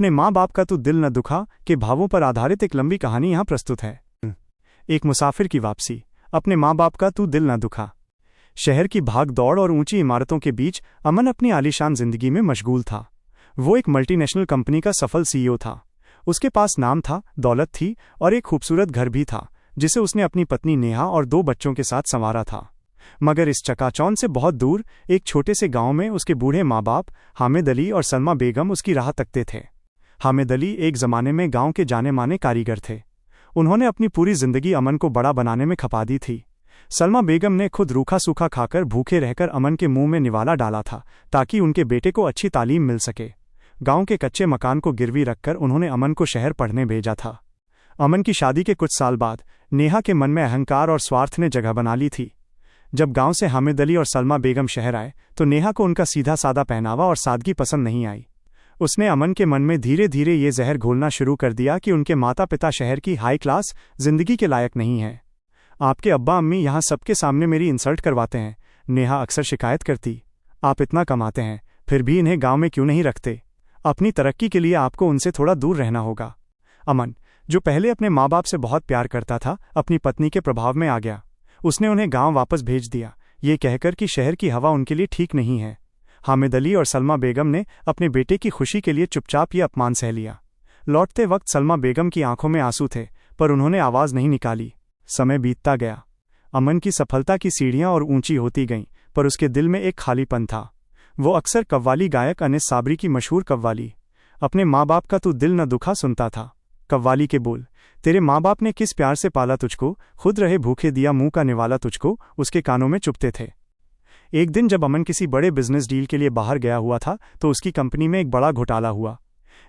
अपने माँ बाप का तू दिल न दुखा के भावों पर आधारित एक लंबी कहानी यहाँ प्रस्तुत है। एक मुसाफिर की वापसी। अपने माँ बाप का तू दिल न दुखा। शहर की भाग दौड़ और ऊंची इमारतों के बीच अमन अपनी आलीशान जिंदगी में मशगूल था। वो एक मल्टीनेशनल कंपनी का सफल सीईओ था। उसके पास नाम था, दौलत थी और एक खूबसूरत घर भी था जिसे उसने अपनी पत्नी नेहा और 2 बच्चों के साथ संवारा था। मगर इस चकाचौंध से बहुत दूर एक छोटे से गांव में उसके बूढ़े माँ बाप हामिद अली और सलमा बेगम उसकी राह तकते थे। हामिद अली एक ज़माने में गांव के जाने माने कारीगर थे। उन्होंने अपनी पूरी जिंदगी अमन को बड़ा बनाने में खपा दी थी। सलमा बेगम ने खुद रूखा सूखा खाकर भूखे रहकर अमन के मुंह में निवाला डाला था ताकि उनके बेटे को अच्छी तालीम मिल सके। गांव के कच्चे मकान को गिरवी रखकर उन्होंने अमन को शहर पढ़ने भेजा था। अमन की शादी के कुछ साल बाद नेहा के मन में अहंकार और स्वार्थ ने जगह बना ली थी। जब गांव से हामिद अली और सलमा बेगम शहर आए तो नेहा को उनका सीधा सादा पहनावा और सादगी पसंद नहीं आई। उसने अमन के मन में धीरे धीरे ये जहर घोलना शुरू कर दिया कि उनके माता पिता शहर की हाई क्लास जिंदगी के लायक नहीं हैं। आपके अब्बा अम्मी यहाँ सबके सामने मेरी इंसल्ट करवाते हैं, नेहा अक्सर शिकायत करती। आप इतना कमाते हैं फिर भी इन्हें गांव में क्यों नहीं रखते? अपनी तरक्की के लिए आपको उनसे थोड़ा दूर रहना होगा। अमन, जो पहले अपने माँ बाप से बहुत प्यार करता था, अपनी पत्नी के प्रभाव में आ गया। उसने उन्हें गांव वापस भेज दिया, ये कहकर कि शहर की हवा उनके लिए ठीक नहीं है। हामिद अली और सलमा बेगम ने अपने बेटे की खुशी के लिए चुपचाप ये अपमान सह लिया। लौटते वक्त सलमा बेगम की आंखों में आंसू थे पर उन्होंने आवाज़ नहीं निकाली। समय बीतता गया। अमन की सफलता की सीढ़ियां और ऊंची होती गईं पर उसके दिल में एक खालीपन था। वो अक्सर कव्वाली गायक अनिस साबरी की मशहूर कव्वाली अपने माँ बाप का तू दिल न दुखा सुनता था। कव्वाली के बोल, तेरे माँ बाप ने किस प्यार से पाला तुझको, खुद रहे भूखे दिया मुंह का निवाला तुझको, उसके कानों में चुभते थे। एक दिन जब अमन किसी बड़े बिजनेस डील के लिए बाहर गया हुआ था तो उसकी कंपनी में एक बड़ा घोटाला हुआ।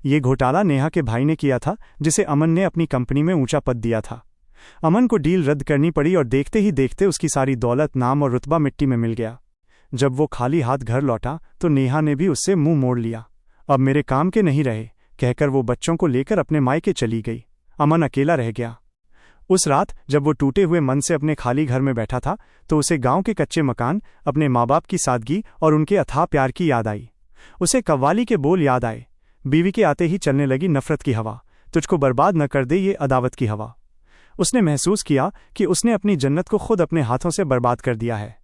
ये घोटाला नेहा के भाई ने किया था जिसे अमन ने अपनी कंपनी में ऊंचा पद दिया था। अमन को डील रद्द करनी पड़ी और देखते ही देखते उसकी सारी दौलत, नाम और रुतबा मिट्टी में मिल गया। जब वो खाली हाथ घर लौटा तो नेहा ने भी उससे मुंह मोड़ लिया। अब मेरे काम के नहीं रहे कहकर वो बच्चों को लेकर अपने मायके चली गई। अमन अकेला रह गया। उस रात जब वो टूटे हुए मन से अपने खाली घर में बैठा था तो उसे गांव के कच्चे मकान, अपने माँ बाप की सादगी और उनके अथाह प्यार की याद आई। उसे कव्वाली के बोल याद आए, बीवी के आते ही चलने लगी नफरत की हवा, तुझको बर्बाद न कर दे ये अदावत की हवा। उसने महसूस किया कि उसने अपनी जन्नत को खुद अपने हाथों से बर्बाद कर दिया है।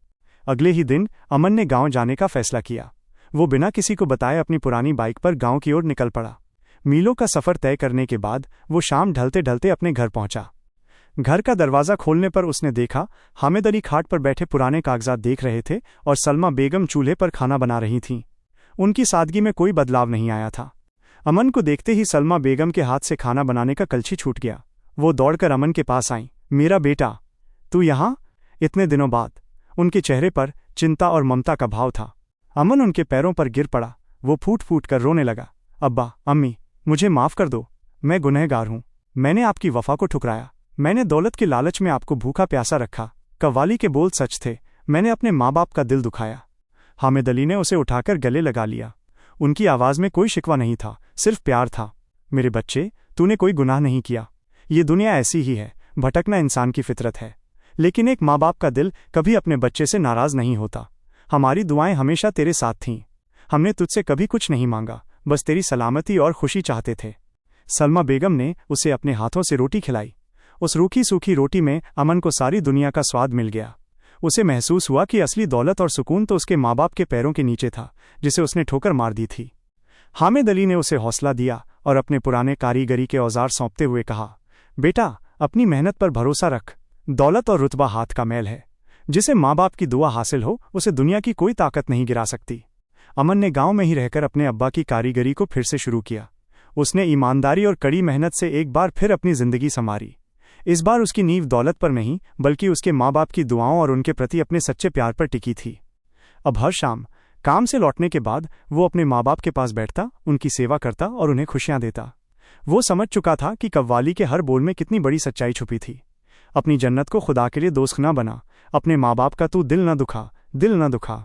अगले ही दिन अमन ने गांव जाने का फैसला किया। वो बिना किसी को बताए अपनी पुरानी बाइक पर गांव की ओर निकल पड़ा। मीलों का सफ़र तय करने के बाद वो शाम ढलते ढलते अपने घर पहुंचा। घर का दरवाज़ा खोलने पर उसने देखा हामिद अली खाट पर बैठे पुराने कागजात देख रहे थे और सलमा बेगम चूल्हे पर खाना बना रही थीं। उनकी सादगी में कोई बदलाव नहीं आया था। अमन को देखते ही सलमा बेगम के हाथ से खाना बनाने का कलछी छूट गया। वो दौड़कर अमन के पास आई। मेरा बेटा, तू यहाँ? इतने दिनों बाद। उनके चेहरे पर चिंता और ममता का भाव था। अमन उनके पैरों पर गिर पड़ा। वो फूट फूट कर रोने लगा। अब्बा, अम्मी, मुझे माफ़ कर दो। मैं गुनहगार हूँ। मैंने आपकी वफ़ा को ठुकराया। मैंने दौलत के लालच में आपको भूखा प्यासा रखा। कव्वाली के बोल सच थे। मैंने अपने माँ बाप का दिल दुखाया। हामिद अली ने उसे उठाकर गले लगा लिया। उनकी आवाज़ में कोई शिकवा नहीं था, सिर्फ प्यार था। मेरे बच्चे, तूने कोई गुनाह नहीं किया। ये दुनिया ऐसी ही है, भटकना इंसान की फितरत है। लेकिन एक माँ बाप का दिल कभी अपने बच्चे से नाराज़ नहीं होता। हमारी दुआएं हमेशा तेरे साथ थीं। हमने तुझसे कभी कुछ नहीं मांगा, बस तेरी सलामती और खुशी चाहते थे। सलमा बेगम ने उसे अपने हाथों से रोटी खिलाई। उस रूखी सूखी रोटी में अमन को सारी दुनिया का स्वाद मिल गया। उसे महसूस हुआ कि असली दौलत और सुकून तो उसके माँ बाप के पैरों के नीचे था जिसे उसने ठोकर मार दी थी। हामिद अली ने उसे हौसला दिया और अपने पुराने कारीगरी के औजार सौंपते हुए कहा, बेटा, अपनी मेहनत पर भरोसा रख। दौलत और रुतबा हाथ का मैल है। जिसे माँ बाप की दुआ हासिल हो उसे दुनिया की कोई ताकत नहीं गिरा सकती। अमन ने गांव में ही रहकर अपने अब्बा की कारीगरी को फिर से शुरू किया। उसने ईमानदारी और कड़ी मेहनत से एक बार फिर अपनी जिंदगी संवारी। इस बार उसकी नींव दौलत पर नहीं बल्कि उसके माँ बाप की दुआओं और उनके प्रति अपने सच्चे प्यार पर टिकी थी। अब हर शाम काम से लौटने के बाद वो अपने माँ बाप के पास बैठता, उनकी सेवा करता और उन्हें खुशियाँ देता। वो समझ चुका था कि कव्वाली के हर बोल में कितनी बड़ी सच्चाई छुपी थी। अपनी जन्नत को खुदा के लिए दोस्त न बना, अपने माँ बाप का तू दिल न दुखा, दिल न दुखा।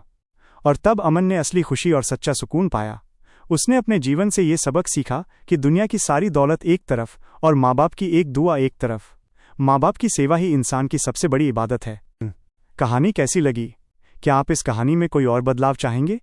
और तब अमन ने असली खुशी और सच्चा सुकून पाया। उसने अपने जीवन से ये सबक सीखा कि दुनिया की सारी दौलत एक तरफ और माँ बाप की एक दुआ एक तरफ। माँ बाप की सेवा ही इंसान की सबसे बड़ी इबादत है। कहानी कैसी लगी? क्या आप इस कहानी में कोई और बदलाव चाहेंगे?